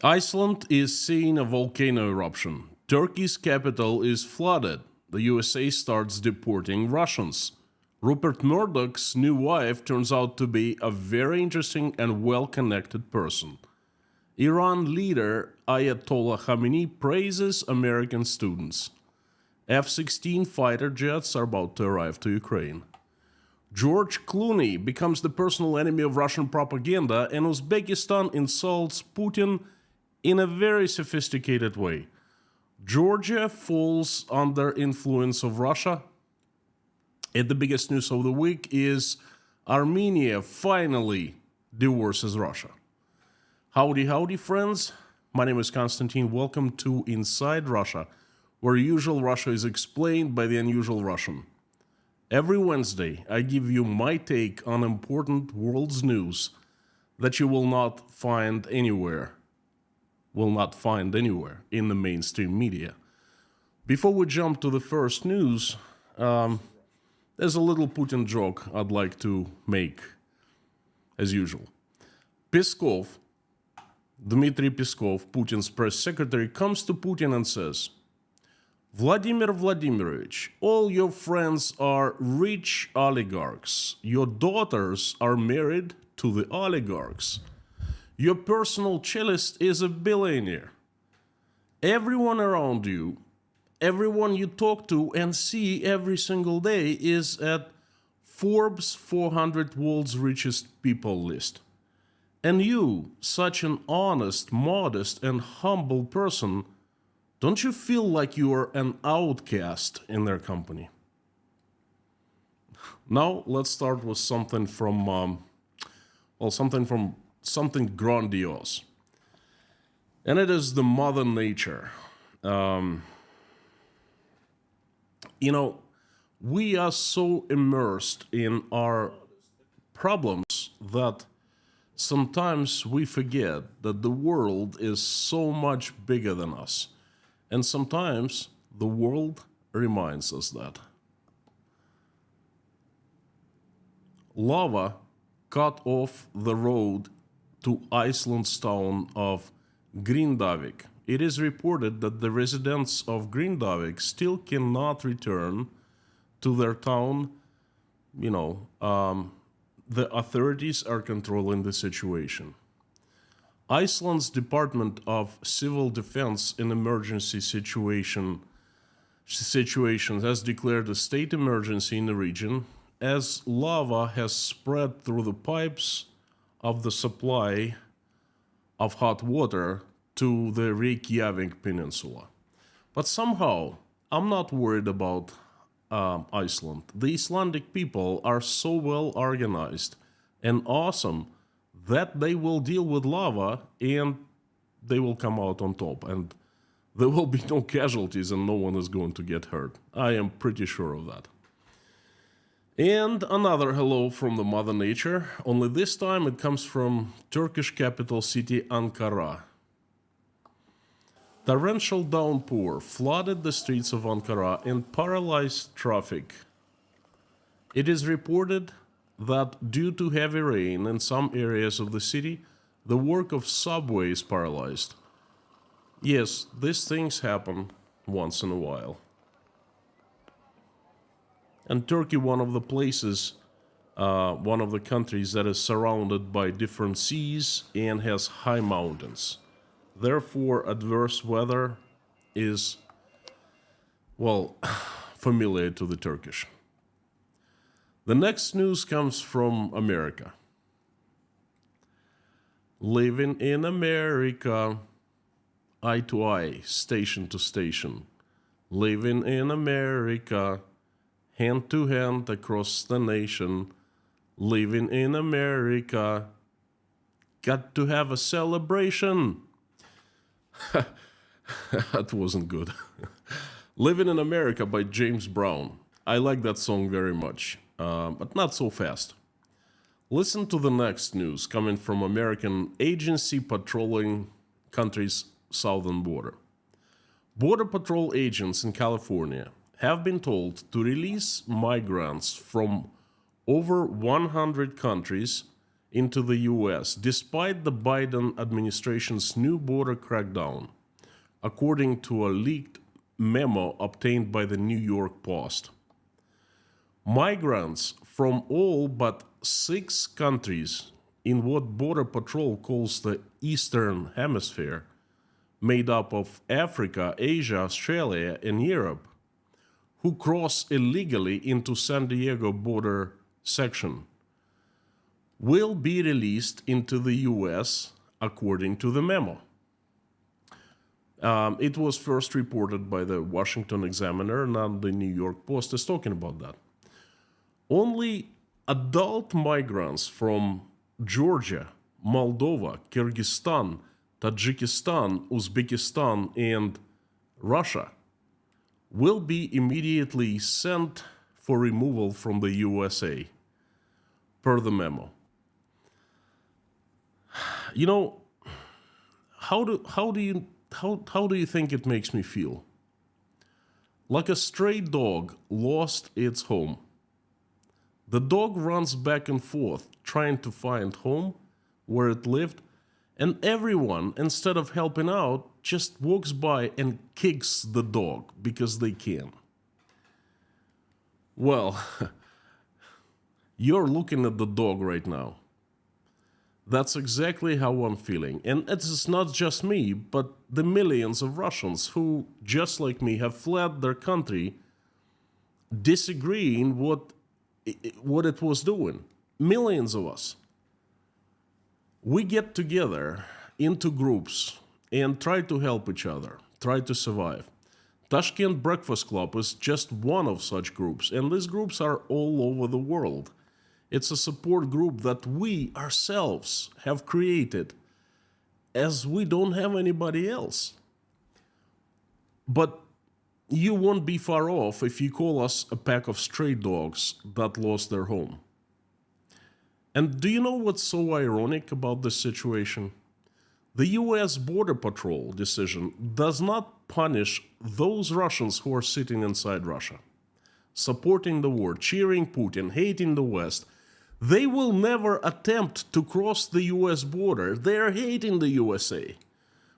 Iceland is seeing a volcano eruption. Turkey's capital is flooded. The USA starts deporting Russians. Rupert Murdoch's new wife turns out to be a very interesting and well-connected person. Iran leader Ayatollah Khamenei praises American students. F-16 fighter jets are about to arrive to Ukraine. George Clooney becomes the personal enemy of Russian propaganda, and Uzbekistan insults Putin in a very sophisticated way. Georgia falls under influence of Russia. And the biggest news of the week is Armenia finally divorces Russia. Howdy, howdy, friends. My name is Konstantin. Welcome to Inside Russia, where usual Russia is explained by the unusual Russian. Every Wednesday, I give you my take on important world's news that you will not find anywhere in the mainstream media. Before we jump to the first news, there's a little Putin joke I'd like to make, as usual. Dmitry Peskov, Putin's press secretary, comes to Putin and says, Vladimir Vladimirovich, all your friends are rich oligarchs. Your daughters are married to the oligarchs. Your personal cellist is a billionaire. Everyone around you, everyone you talk to and see every single day is at Forbes 400 world's richest people list. And you, such an honest, modest, and humble person, don't you feel like you are an outcast in their company? Now let's start with something something grandiose. And it is the Mother Nature. We are so immersed in our problems that sometimes we forget that the world is so much bigger than us. And sometimes the world reminds us that. Lava cut off the road to Iceland's town of Grindavik. It is reported that the residents of Grindavik still cannot return to their town. The authorities are controlling the situation. Iceland's Department of Civil Defense in Emergency Situations has declared a state emergency in the region as lava has spread through the pipes of the supply of hot water to the Reykjavik Peninsula. But somehow, I'm not worried about Iceland. The Icelandic people are so well organized and awesome that they will deal with lava and they will come out on top. And there will be no casualties and no one is going to get hurt. I am pretty sure of that. And another hello from the Mother Nature, only this time it comes from Turkish capital city Ankara. Torrential downpour flooded the streets of Ankara and paralyzed traffic. It is reported that due to heavy rain in some areas of the city, the work of subway is paralyzed. Yes, these things happen once in a while. And Turkey, one of the countries that is surrounded by different seas and has high mountains. Therefore, adverse weather is, familiar to the Turkish. The next news comes from America. Living in America, eye to eye, station to station. Living in America, hand to hand across the nation. Living in America, got to have a celebration. That wasn't good. Living in America by James Brown. I like that song very much, but not so fast. Listen to the next news coming from American agency patrolling country's southern border. Border Patrol agents in California have been told to release migrants from over 100 countries into the US, despite the Biden administration's new border crackdown, according to a leaked memo obtained by the New York Post. Migrants from all but 6 countries in what Border Patrol calls the Eastern Hemisphere, made up of Africa, Asia, Australia, and Europe, who cross illegally into San Diego border section, will be released into the US according to the memo. It was first reported by the Washington Examiner, and the New York Post is talking about that. Only adult migrants from Georgia, Moldova, Kyrgyzstan, Tajikistan, Uzbekistan, and Russia will be immediately sent for removal from the USA, per the memo. You know, how do you think it makes me feel? Like a stray dog lost its home. The dog runs back and forth trying to find home where it lived, and everyone, instead of helping out, just walks by and kicks the dog because they can. Well, you're looking at the dog right now. That's exactly how I'm feeling. And it is not just me, but the millions of Russians who, just like me, have fled their country disagreeing what it was doing. Millions of us. We get together into groups and try to help each other, try to survive. Tashkent Breakfast Club is just one of such groups, and these groups are all over the world. It's a support group that we ourselves have created, as we don't have anybody else. But you won't be far off if you call us a pack of stray dogs that lost their home. And do you know what's so ironic about this situation? The US Border Patrol decision does not punish those Russians who are sitting inside Russia, supporting the war, cheering Putin, hating the West. They will never attempt to cross the US border. They're hating the USA.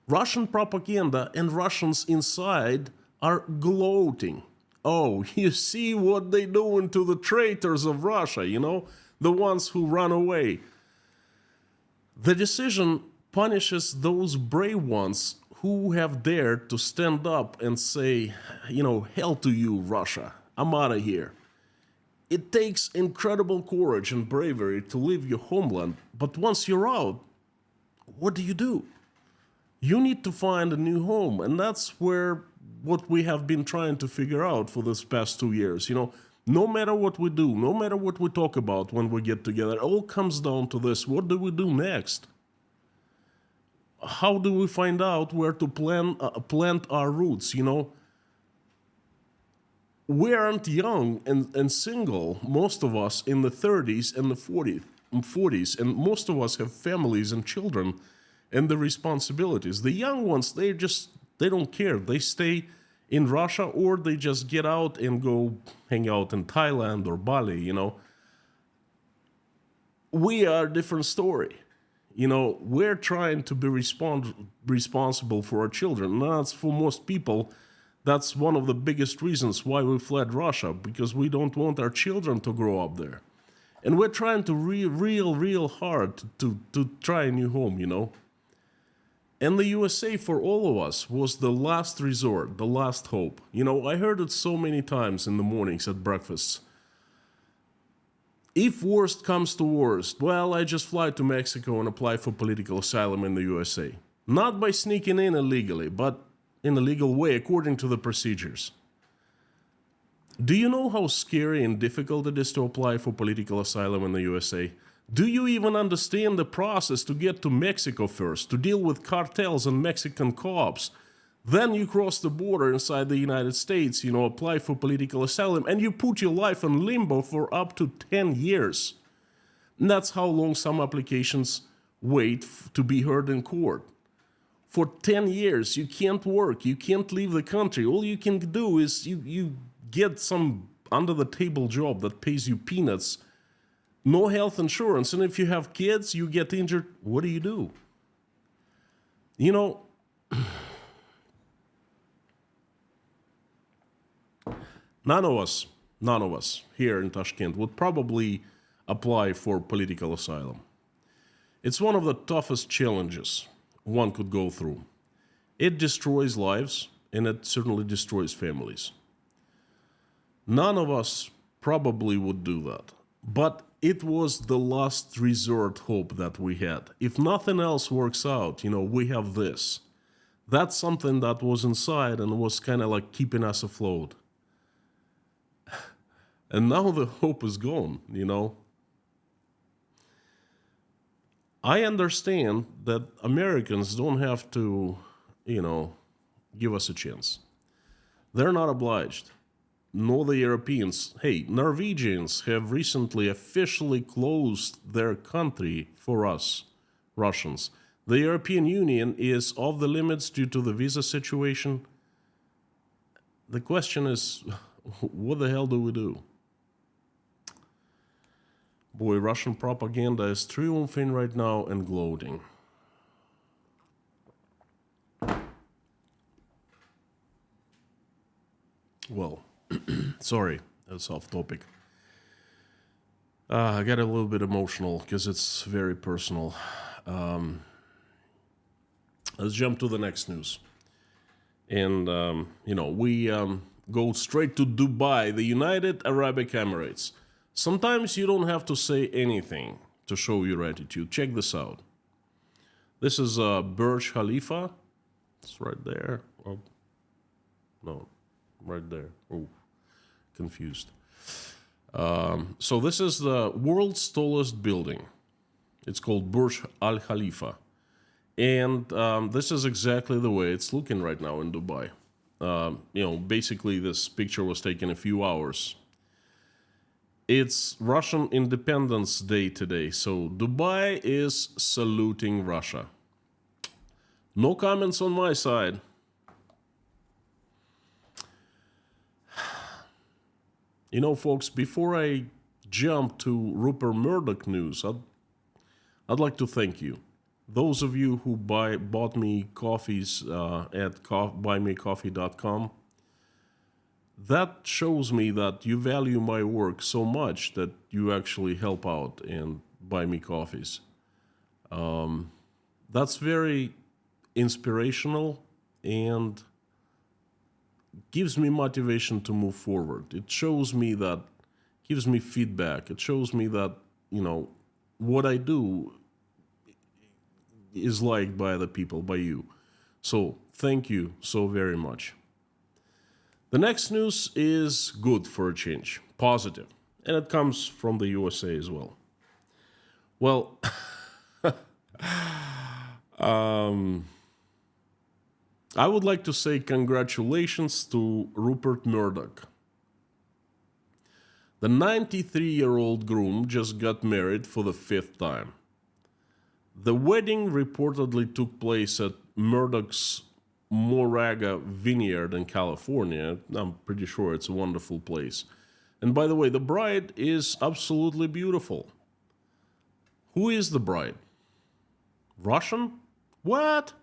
Russian propaganda and Russians inside are gloating. Oh, you see what they doing to the traitors of Russia, you know, the ones who run away. The decision punishes those brave ones who have dared to stand up and say, you know, hell to you, Russia, I'm out of here. It takes incredible courage and bravery to leave your homeland, but once you're out, what do? You need to find a new home, and that's where what we have been trying to figure out for this past 2 years. You know, no matter what we do, no matter what we talk about when we get together, it all comes down to this: what do we do next? How do we find out where to plant our roots, you know? We aren't young and single, most of us in the 30s and the 40s, and most of us have families and children and the responsibilities. The young ones, they don't care. They stay in Russia, or they just get out and go hang out in Thailand or Bali, you know. We are a different story. You know, we're trying to be responsible for our children. And that's, for most people, that's one of the biggest reasons why we fled Russia, because we don't want our children to grow up there. And we're trying to real hard to try a new home, you know. And the USA, for all of us, was the last resort, the last hope. You know, I heard it so many times in the mornings at breakfasts. If worst comes to worst, well, I just fly to Mexico and apply for political asylum in the USA. Not by sneaking in illegally, but in a legal way, according to the procedures. Do you know how scary and difficult it is to apply for political asylum in the USA? Do you even understand the process to get to Mexico first, to deal with cartels and Mexican cops? Then you cross the border inside the United States, you know, apply for political asylum, and you put your life in limbo for up to 10 years. And that's how long some applications wait to be heard in court. For 10 years, you can't work, you can't leave the country. All you can do is you get some under-the-table job that pays you peanuts, no health insurance. And if you have kids, you get injured, what do you do? You know, none of us here in Tashkent would probably apply for political asylum. It's one of the toughest challenges one could go through. It destroys lives, and it certainly destroys families. None of us probably would do that. But it was the last resort hope that we had. If nothing else works out, we have this. That's something that was inside and was kind of like keeping us afloat. And now the hope is gone, I understand that Americans don't have to, give us a chance. They're not obliged. Nor the Europeans. Hey, Norwegians have recently officially closed their country for us, Russians. The European Union is off the limits due to the visa situation. The question is, what the hell do we do? Boy, Russian propaganda is triumphing right now and gloating. Well, sorry, that's off topic. I got a little bit emotional because it's very personal. Let's jump to the next news. And, we go straight to Dubai, the United Arab Emirates. Sometimes you don't have to say anything to show your attitude. Check this out. This is Burj Khalifa. It's right there. Oh, no, right there. Oh, confused. So this is the world's tallest building. It's called Burj Al Khalifa. And this is exactly the way it's looking right now in Dubai. Basically this picture was taken a few hours. It's Russian Independence Day today, so Dubai is saluting Russia. No comments on my side. Folks, before I jump to Rupert Murdoch news, I'd like to thank you. Those of you who bought me coffees at buymecoffee.com, that shows me that you value my work so much that you actually help out and buy me coffees. That's very inspirational and gives me motivation to move forward. It shows me that, gives me feedback. It shows me that, what I do is liked by other people, by you. So thank you so very much. The next news is good for a change, positive, and it comes from the USA as well. Well, I would like to say congratulations to Rupert Murdoch. The 93-year-old groom just got married for the 5th time. The wedding reportedly took place at Murdoch's Moraga Vineyard in California. I'm pretty sure it's a wonderful place. And by the way, the bride is absolutely beautiful. Who is the bride? Russian? What?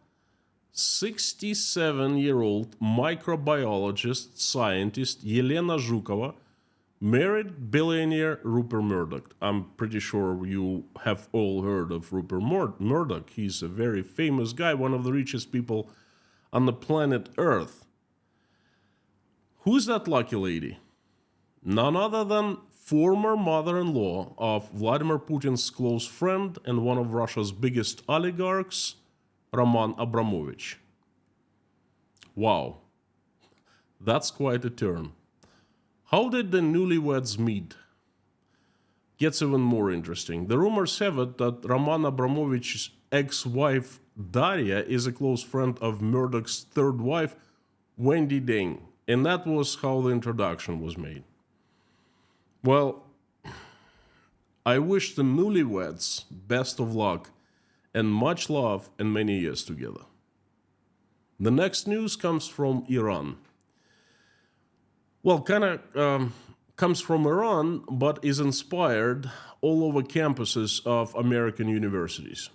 67-year-old microbiologist, scientist Yelena Zhukova married billionaire Rupert Murdoch. I'm pretty sure you have all heard of Rupert Murdoch. He's a very famous guy, one of the richest people on the planet Earth. Who's that lucky lady? None other than former mother-in-law of Vladimir Putin's close friend and one of Russia's biggest oligarchs, Roman Abramovich. Wow, that's quite a turn. How did the newlyweds meet? Gets even more interesting. The rumors have it that Roman Abramovich's ex-wife Daria is a close friend of Murdoch's third wife, Wendy Deng, and that was how the introduction was made. Well, I wish the newlyweds best of luck and much love and many years together. The next news comes from Iran. Well, kind of comes from Iran but is inspired all over campuses of American universities.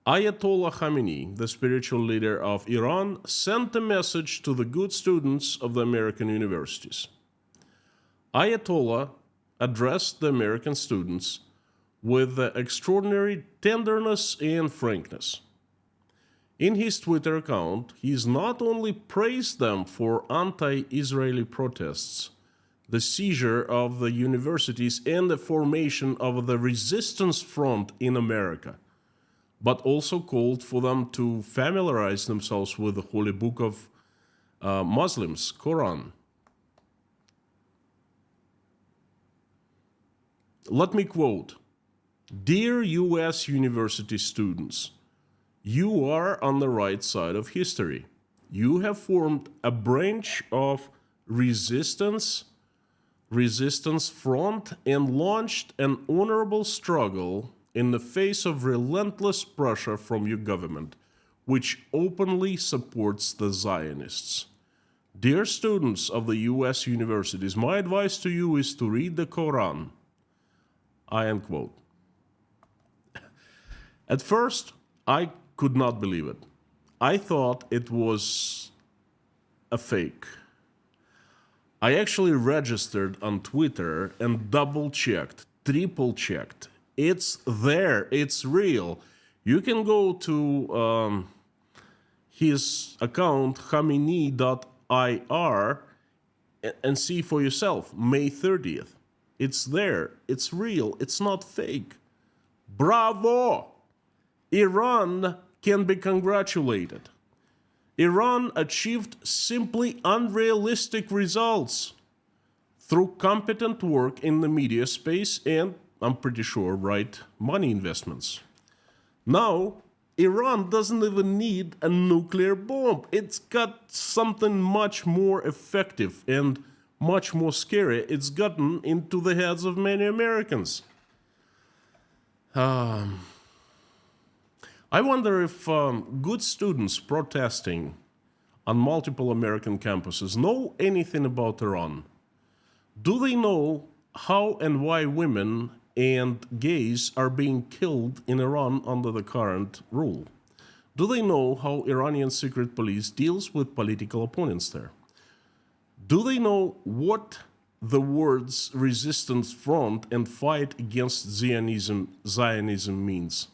Ayatollah Khamenei, the spiritual leader of Iran, sent a message to the good students of the American universities. Ayatollah addressed the American students with extraordinary tenderness and frankness. In his Twitter account, he's not only praised them for anti-Israeli protests, the seizure of the universities, and the formation of the resistance front in America, but also called for them to familiarize themselves with the holy book of Muslims, Quran. Let me quote, "Dear US university students, you are on the right side of history. You have formed a branch of resistance front and launched an honorable struggle in the face of relentless pressure from your government, which openly supports the Zionists. Dear students of the US universities, my advice to you is to read the Quran." I end quote. At first, I could not believe it. I thought it was a fake. I actually registered on Twitter and double-checked, triple-checked. It's there, it's real. You can go to his account, Khamenei.ir, and see for yourself, May 30th. It's there, it's real, it's not fake. Bravo! Iran can be congratulated. Iran achieved simply unrealistic results through competent work in the media space and, I'm pretty sure, right money investments. Now, Iran doesn't even need a nuclear bomb. It's got something much more effective and much more scary. It's gotten into the heads of many Americans. I wonder if good students protesting on multiple American campuses know anything about Iran. Do they know how and why women and gays are being killed in Iran under the current rule? Do they know how Iranian secret police deals with political opponents there? Do they know what the words resistance front and fight against Zionism means?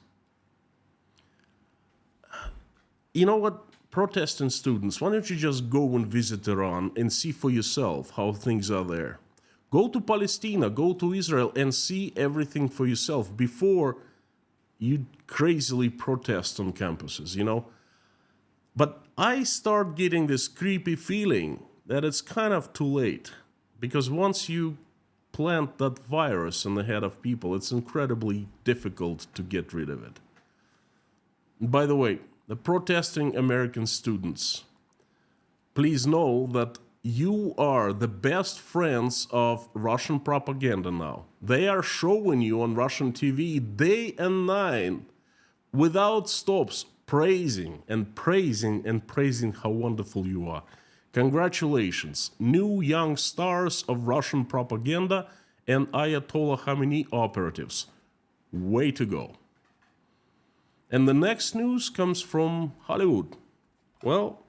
You know what, protesting students, why don't you just go and visit Iran and see for yourself how things are there? Go to Palestine, go to Israel and see everything for yourself before you crazily protest on campuses, you know? But I start getting this creepy feeling that it's kind of too late, because once you plant that virus in the head of people, it's incredibly difficult to get rid of it. By the way, the protesting American students, please know that you are the best friends of Russian propaganda now. They are showing you on Russian TV day and night without stops, praising and praising and praising how wonderful you are. Congratulations, new young stars of Russian propaganda and Ayatollah Khamenei operatives. Way to go. And the next news comes from Hollywood. Well,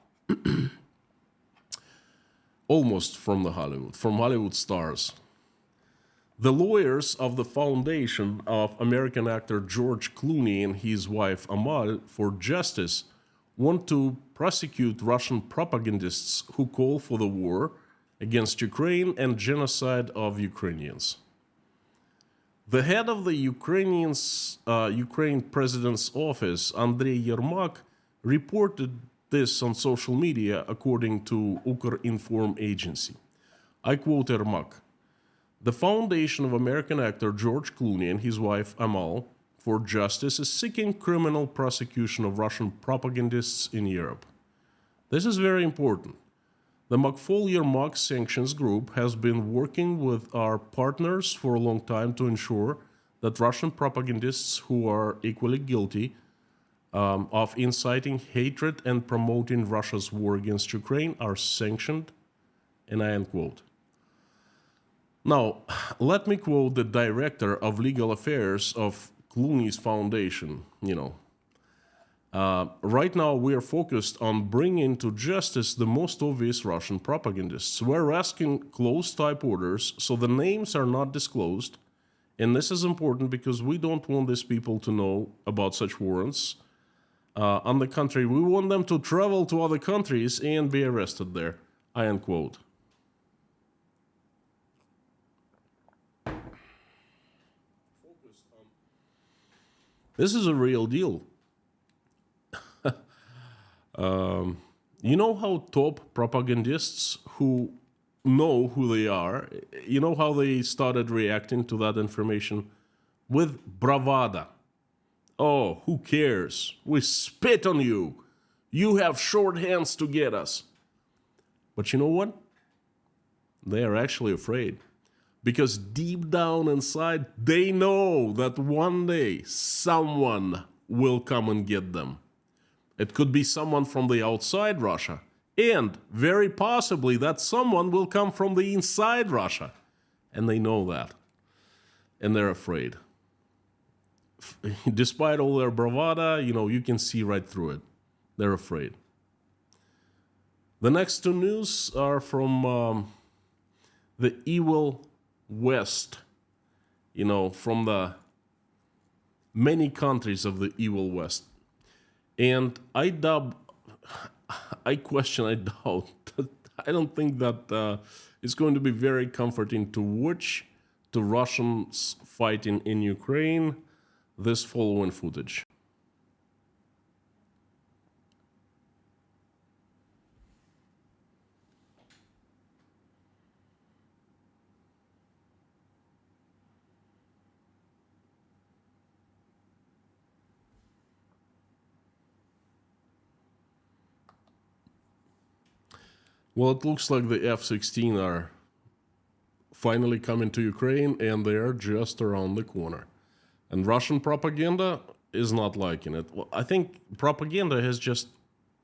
almost from Hollywood stars. The lawyers of the foundation of American actor George Clooney and his wife Amal for justice want to prosecute Russian propagandists who call for the war against Ukraine and genocide of Ukrainians. The head of the Ukraine president's office, Andrei Yermak, reported this on social media according to Ukrinform agency. I quote Yermak, "The foundation of American actor George Clooney and his wife Amal for justice is seeking criminal prosecution of Russian propagandists in Europe. This is very important. The McFaul-Yermak Sanctions Group has been working with our partners for a long time to ensure that Russian propagandists who are equally guilty of inciting hatred and promoting Russia's war against Ukraine are sanctioned," and I end quote. Now, let me quote the director of legal affairs of Clooney's foundation. Right now we are focused on bringing to justice the most obvious Russian propagandists. We're asking close type orders, so the names are not disclosed. And this is important because we don't want these people to know about such warrants on the country. We want them to travel to other countries and be arrested there. I unquote. This is a real deal. You know how top propagandists who know who they are, you know how they started reacting to that information? With bravado. Oh, who cares? We spit on you. You have short hands to get us. But you know what? They are actually afraid. Because deep down inside, they know that one day someone will come and get them. It could be someone from the outside Russia. And very possibly that someone will come from the inside Russia. And they know that. And they're afraid. Despite all their bravado, you can see right through it. They're afraid. The next two news are from the evil West. From the many countries of the evil West. And I doubt, I don't think that it's going to be very comforting to watch the Russians fighting in Ukraine this following footage. Well, it looks like the F-16 are finally coming to Ukraine, and they are just around the corner. And Russian propaganda is not liking it. Well, I think propaganda has just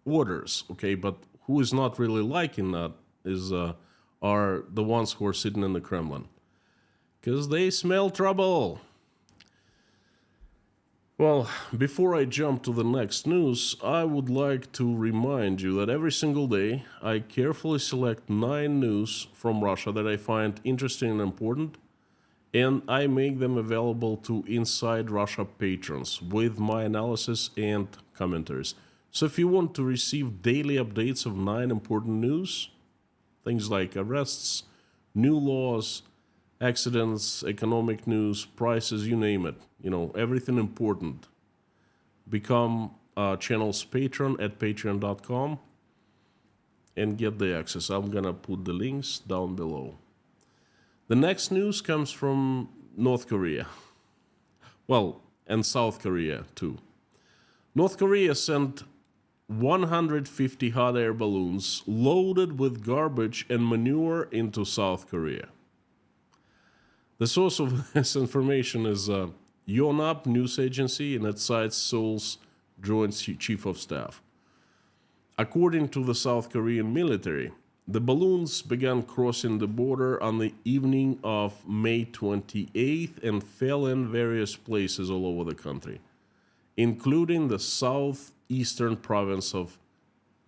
orders, okay? But who is not really liking that are the ones who are sitting in the Kremlin. Because they smell trouble. Well, before I jump to the next news, I would like to remind you that every single day I carefully select 9 news from Russia that I find interesting and important, and I make them available to Inside Russia patrons with my analysis and commentaries. So if you want to receive daily updates of 9 important news, things like arrests, new laws, accidents, economic news, prices, you name it, everything important, become channel's patron at patreon.com and get the access. I'm gonna put the links down below. The next news comes from North Korea. Well, and South Korea too. North Korea sent 150 hot air balloons loaded with garbage and manure into South Korea. The source of this information is Yonhap news agency, and it cites Seoul's Joint Chief of Staff. According to the South Korean military, the balloons began crossing the border on the evening of May 28th and fell in various places all over the country, including the southeastern province of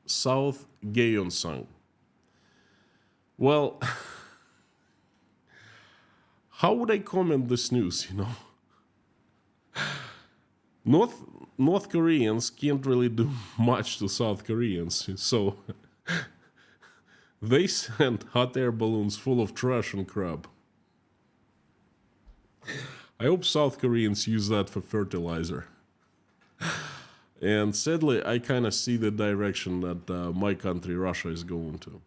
South Gyeongsang. Well, how would I comment this news, North Koreans can't really do much to South Koreans, so they sent hot air balloons full of trash and crap. I hope South Koreans use that for fertilizer. And sadly, I kind of see the direction that my country, Russia, is going to.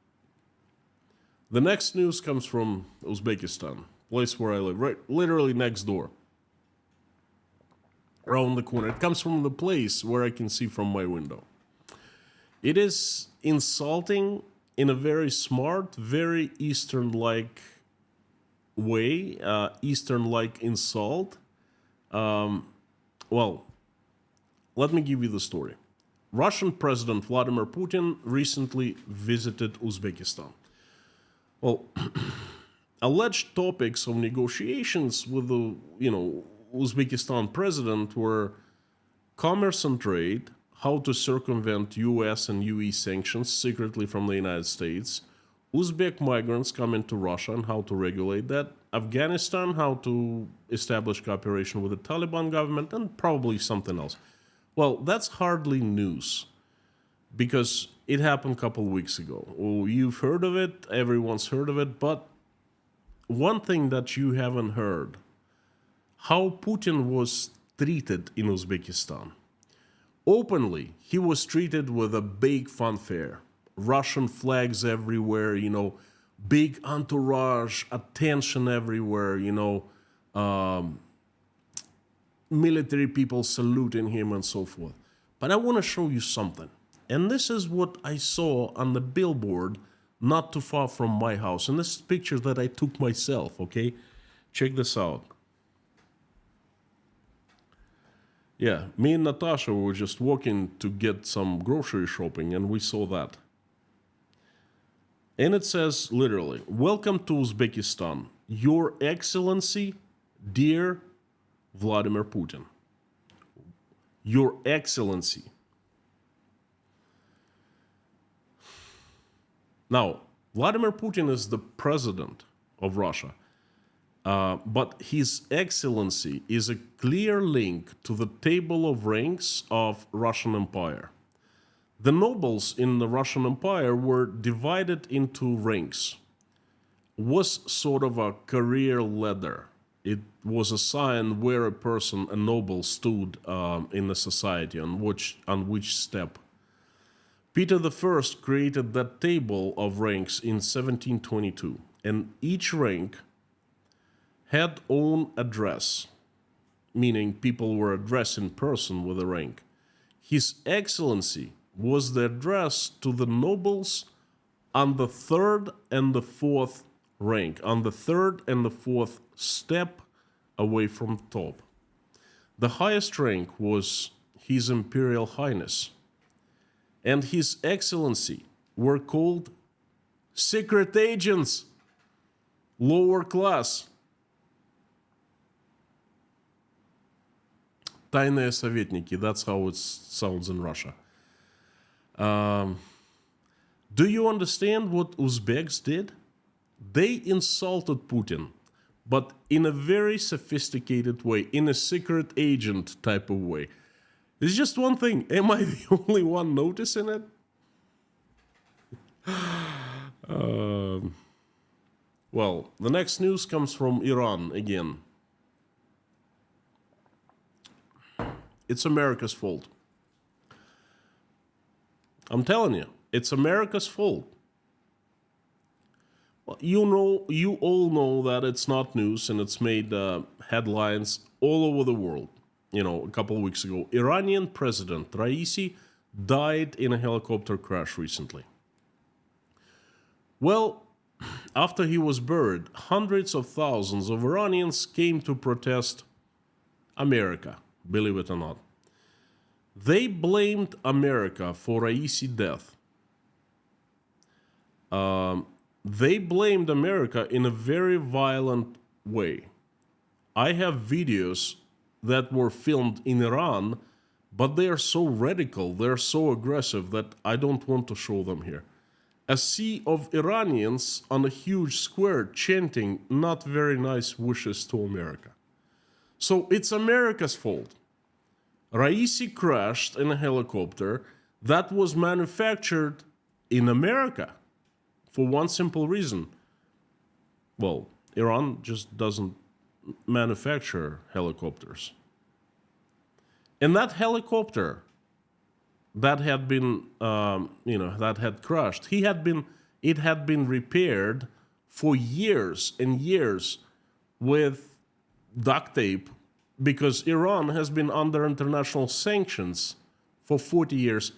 The next news comes from Uzbekistan, place where I live, right, literally next door. Around the corner. It comes from the place where I can see from my window. It is insulting in a very smart, very Eastern-like way, Eastern-like insult. Well, let me give you the story. Russian President Vladimir Putin recently visited Uzbekistan. Well, alleged topics of negotiations with the, Uzbekistan president were commerce and trade, how to circumvent US and UE sanctions secretly from the United States, Uzbek migrants coming to Russia and how to regulate that, Afghanistan, how to establish cooperation with the Taliban government, and probably something else. Well, that's hardly news because it happened a couple weeks ago. Oh, you've heard of it, everyone's heard of it, but one thing that you haven't heard, how Putin was treated in Uzbekistan. Openly, he was treated with a big fanfare. Russian flags everywhere, big entourage, attention everywhere, military people saluting him and so forth. But I want to show you something. And this is what I saw on the billboard not too far from my house. And this is picture that I took myself, okay? Check this out. Yeah, me and Natasha were just walking to get some grocery shopping, and we saw that. And it says, literally, "Welcome to Uzbekistan. Your Excellency, dear Vladimir Putin." Your Excellency. Now, Vladimir Putin is the president of Russia. But His Excellency is a clear link to the table of ranks of Russian Empire. The nobles in the Russian Empire were divided into ranks. Was sort of a career ladder. It was a sign where a person, a noble, stood in the society, on which step. Peter I created that table of ranks in 1722, and each rank had own address, meaning people were addressed in person with a rank. His Excellency was the address to the nobles on the third and the fourth rank, on the third and the fourth step away from the top. The highest rank was His Imperial Highness, and His Excellency were called secret agents, lower class. Тайные советники, that's how it sounds in Russia. Do you understand what Uzbeks did? They insulted Putin, but in a very sophisticated way, in a secret agent type of way. It's just one thing. Am I the only one noticing it? Well, the next news comes from Iran again. It's America's fault. I'm telling you, it's America's fault. Well, you all know that it's not news, and it's made headlines all over the world. A couple of weeks ago, Iranian President Raisi died in a helicopter crash recently. Well, after he was buried, hundreds of thousands of Iranians came to protest America, believe it or not. They blamed America for Raisi's death. They blamed America in a very violent way. I have videos that were filmed in Iran, but they are so radical, they're so aggressive that I don't want to show them here. A sea of Iranians on a huge square chanting not very nice wishes to America. So it's America's fault. Raisi crashed in a helicopter that was manufactured in America for one simple reason. Well, Iran just doesn't manufacture helicopters. And that helicopter that had been, that had crashed, it had been repaired for years and years with duct tape, because Iran has been under international sanctions for 40 years,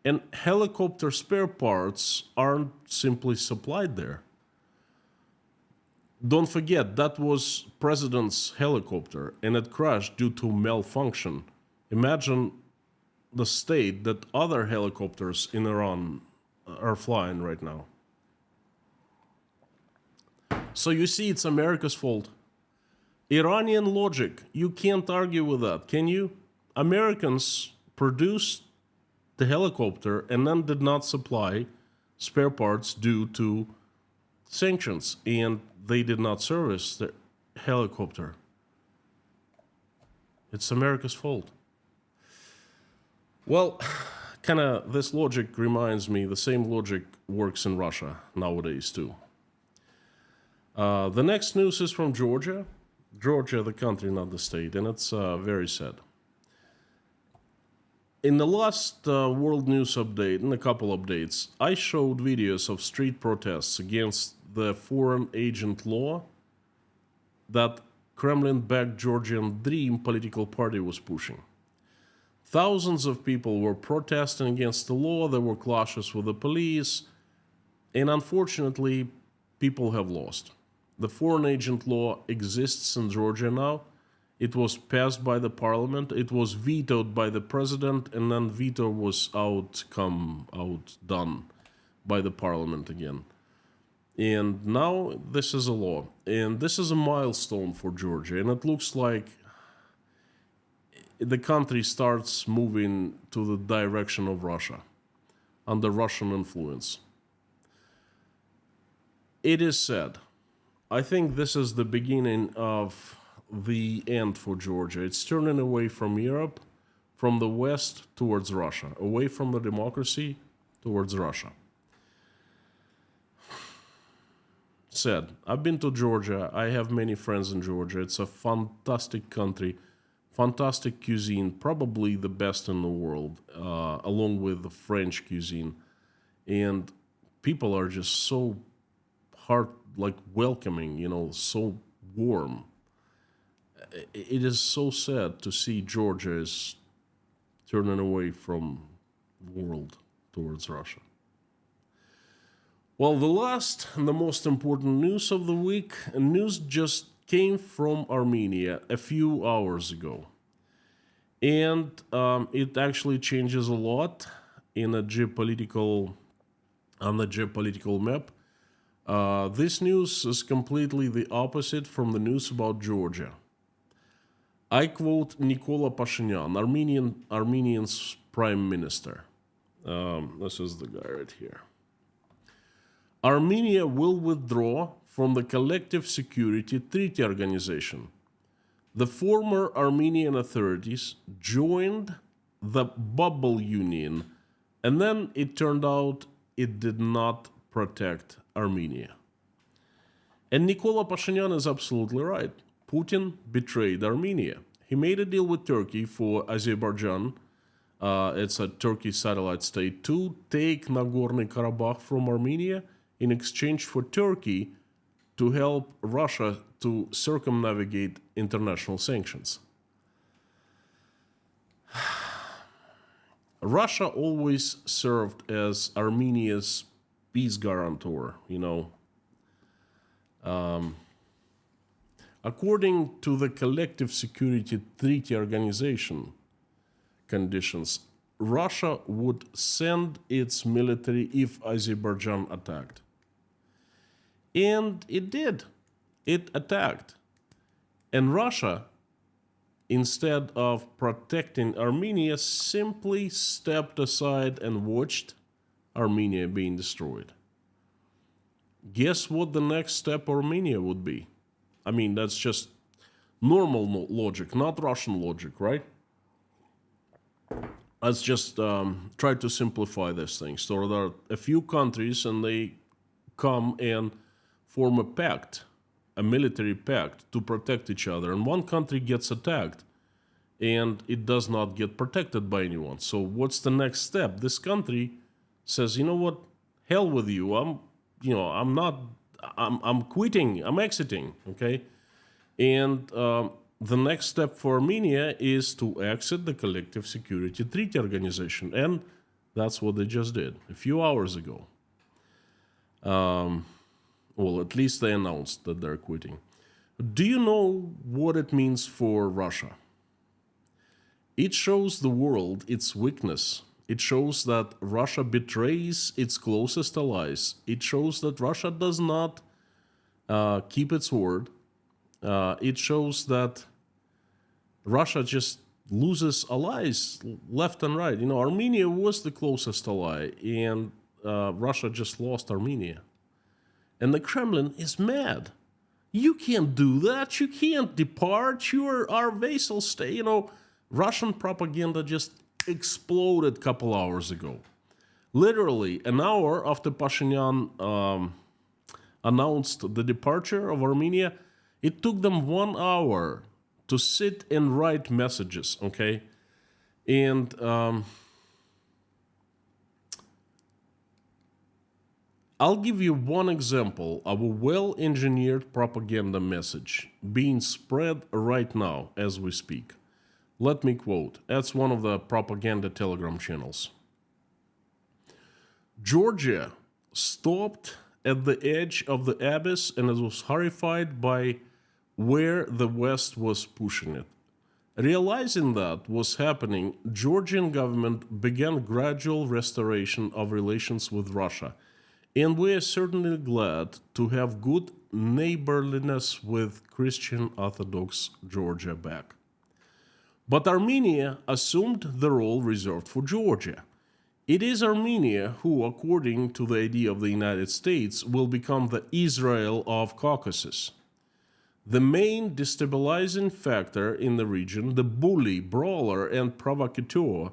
and helicopter spare parts aren't simply supplied there. Don't forget, that was president's helicopter, and it crashed due to malfunction. Imagine the state that other helicopters in Iran are flying right now. So you see, it's America's fault. Iranian logic, you can't argue with that, can you? Americans produced the helicopter and then did not supply spare parts due to sanctions, and they did not service the helicopter. It's America's fault. Well, kind of this logic reminds me, the same logic works in Russia nowadays too. The next news is from Georgia. Georgia, the country, not the state, and it's very sad. In the last World News update, in a couple updates, I showed videos of street protests against the foreign agent law that Kremlin-backed Georgian Dream political party was pushing. Thousands of people were protesting against the law, there were clashes with the police, and unfortunately, people have lost. The foreign agent law exists in Georgia now. It was passed by the parliament, it was vetoed by the president, and then veto was outdone by the parliament again. And now this is a law, and this is a milestone for Georgia, and it looks like the country starts moving to the direction of Russia, under Russian influence. It is sad. I think this is the beginning of the end for Georgia. It's turning away from Europe, from the West towards Russia, away from the democracy towards Russia. Sad. I've been to Georgia. I have many friends in Georgia. It's a fantastic country, fantastic cuisine, probably the best in the world, along with the French cuisine. And people are just so welcoming, so warm. It is so sad to see Georgia is turning away from the world towards Russia. Well, the last and the most important news of the week, news just came from Armenia a few hours ago. And it actually changes a lot on the geopolitical map. This news is completely the opposite from the news about Georgia. I quote Nikola Pashinyan, Armenian's prime minister. This is the guy right here. Armenia will withdraw from the Collective Security Treaty Organization. The former Armenian authorities joined the bubble union, and then it turned out it did not protect Armenia. And Nikola Pashinyan is absolutely right. Putin betrayed Armenia. He made a deal with Turkey for Azerbaijan, it's a Turkey satellite state, to take Nagorno-Karabakh from Armenia in exchange for Turkey to help Russia to circumnavigate international sanctions. Russia always served as Armenia's peace guarantor, According to the Collective Security Treaty Organization conditions, Russia would send its military if Azerbaijan attacked. And it did. It attacked. And Russia, instead of protecting Armenia, simply stepped aside and watched Armenia being destroyed. Guess what the next step Armenia would be? I mean, that's just normal logic, not Russian logic, right? Let's just try to simplify this thing. So there are a few countries and they come and form a pact, a military pact to protect each other. And one country gets attacked and it does not get protected by anyone. So what's the next step? This country says, you know what, hell with you. I'm quitting, I'm exiting, okay? And the next step for Armenia is to exit the Collective Security Treaty Organization. And that's what they just did a few hours ago. Well, at least they announced that they're quitting. Do you know what it means for Russia? It shows the world its weakness. It shows that Russia betrays its closest allies. It shows that Russia does not keep its word. It shows that Russia just loses allies left and right. Armenia was the closest ally, and Russia just lost Armenia. And the Kremlin is mad. You can't do that. You can't depart. You are our vassal state. Russian propaganda just exploded a couple hours ago. Literally, an hour after Pashinyan announced the departure of Armenia, it took them 1 hour to sit and write messages, okay? And I'll give you one example of a well-engineered propaganda message being spread right now as we speak. Let me quote. That's one of the propaganda Telegram channels. Georgia stopped at the edge of the abyss and was horrified by where the West was pushing it. Realizing that was happening, Georgian government began gradual restoration of relations with Russia. And we are certainly glad to have good neighborliness with Christian Orthodox Georgia back. But Armenia assumed the role reserved for Georgia. It is Armenia who, according to the idea of the United States, will become the Israel of Caucasus. The main destabilizing factor in the region, the bully, brawler, and provocateur,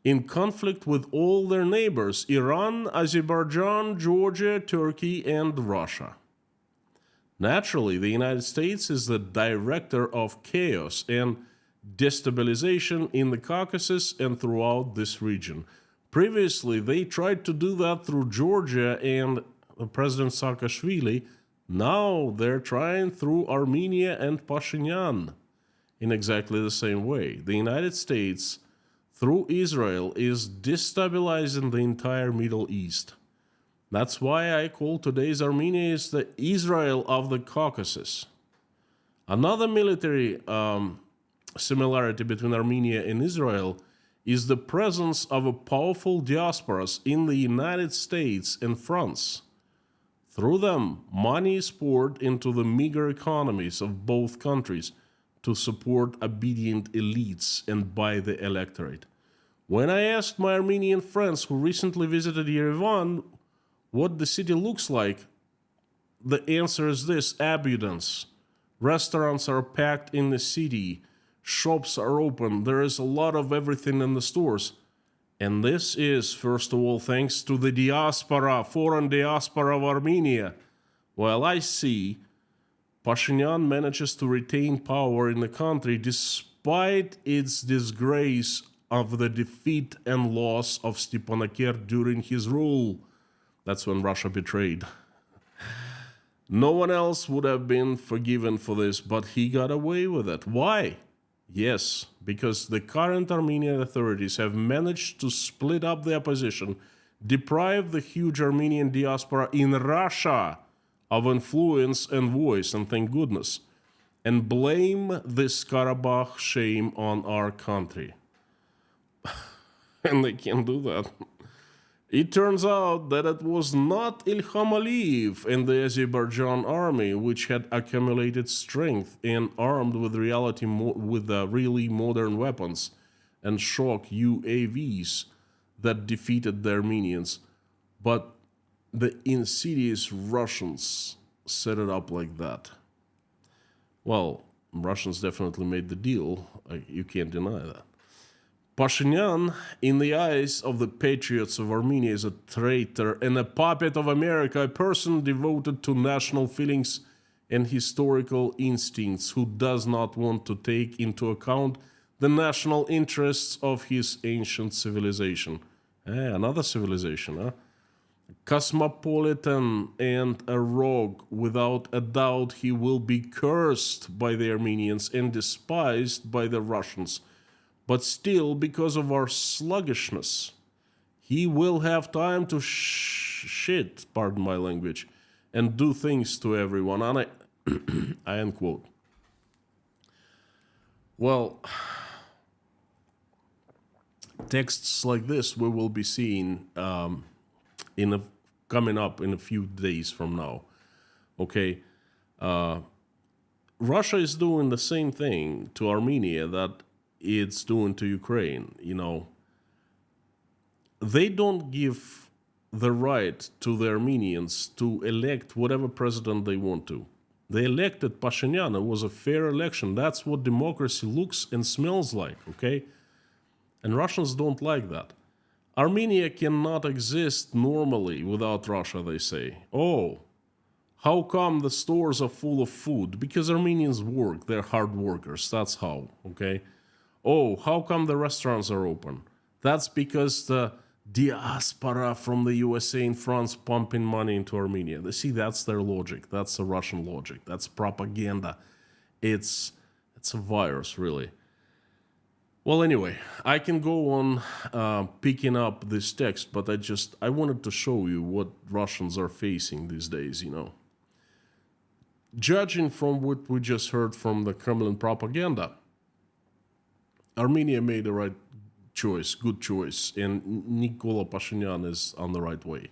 in conflict with all their neighbors, Iran, Azerbaijan, Georgia, Turkey, and Russia. Naturally, the United States is the director of chaos and destabilization in the Caucasus and throughout this region. Previously, they tried to do that through Georgia and President Saakashvili. Now they're trying through Armenia and Pashinyan in exactly the same way. The United States, through Israel, is destabilizing the entire Middle East. That's why I call today's Armenia is the Israel of the Caucasus. Another military similarity between Armenia and Israel is the presence of a powerful diasporas in the United States and France. Through them, money is poured into the meager economies of both countries to support obedient elites and by the electorate. When I asked my Armenian friends who recently visited Yerevan what the city looks like, the answer is this: abundance. Restaurants are packed in the city, shops are open, there is a lot of everything in the stores. And this is, first of all, thanks to the diaspora, foreign diaspora of Armenia. While I see Pashinyan manages to retain power in the country despite its disgrace of the defeat and loss of Stepanakert during his rule. That's when Russia betrayed. No one else would have been forgiven for this, but he got away with it. Why? Yes, because the current Armenian authorities have managed to split up the opposition, deprive the huge Armenian diaspora in Russia of influence and voice, and thank goodness, and blame this Karabakh shame on our country. And they can't do that. It turns out that it was not Ilham Aliyev and the Azerbaijan army which had accumulated strength and armed with really modern weapons and shock UAVs that defeated the Armenians, but the insidious Russians set it up like that. Well, Russians definitely made the deal. You can't deny that. Pashinyan, in the eyes of the patriots of Armenia, is a traitor and a puppet of America, a person devoted to national feelings and historical instincts who does not want to take into account the national interests of his ancient civilization. Another civilization, huh? Cosmopolitan and a rogue, without a doubt he will be cursed by the Armenians and despised by the Russians. But still, because of our sluggishness, he will have time to shit, pardon my language, and do things to everyone. And I end quote. Well, texts like this we will be seeing coming up in a few days from now. Okay, Russia is doing the same thing to Armenia that it's doing to Ukraine. You know, they don't give the right to the Armenians to elect whatever president they want to. They elected Pashinyan. It was a fair election. That's what democracy looks and smells like, okay? And Russians don't like that. Armenia cannot exist normally without Russia, they say. Oh, how come the stores are full of food? Because Armenians work. They're hard workers. That's how, okay? Oh, how come the restaurants are open? That's because the diaspora from the USA and France pumping money into Armenia. They see, that's their logic. That's the Russian logic. That's propaganda. It's a virus, really. Well, anyway, I can go on picking up this text, but I wanted to show you what Russians are facing these days, you know. Judging from what we just heard from the Kremlin propaganda, Armenia made the right choice, good choice, and Nikola Pashinyan is on the right way.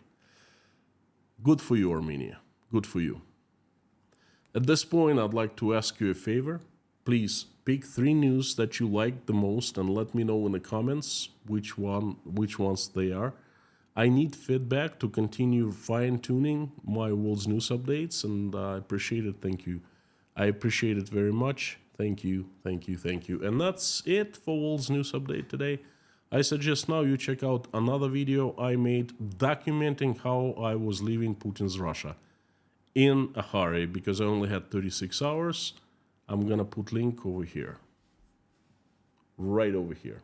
Good for you, Armenia. Good for you. At this point, I'd like to ask you a favor. Please pick 3 news that you like the most and let me know in the comments which ones they are. I need feedback to continue fine-tuning my world's news updates, and I appreciate it. Thank you. I appreciate it very much. Thank you, thank you, thank you. And that's it for world's news update today. I suggest now you check out another video I made documenting how I was leaving Putin's Russia in a hurry because I only had 36 hours. I'm gonna put link over here, right over here.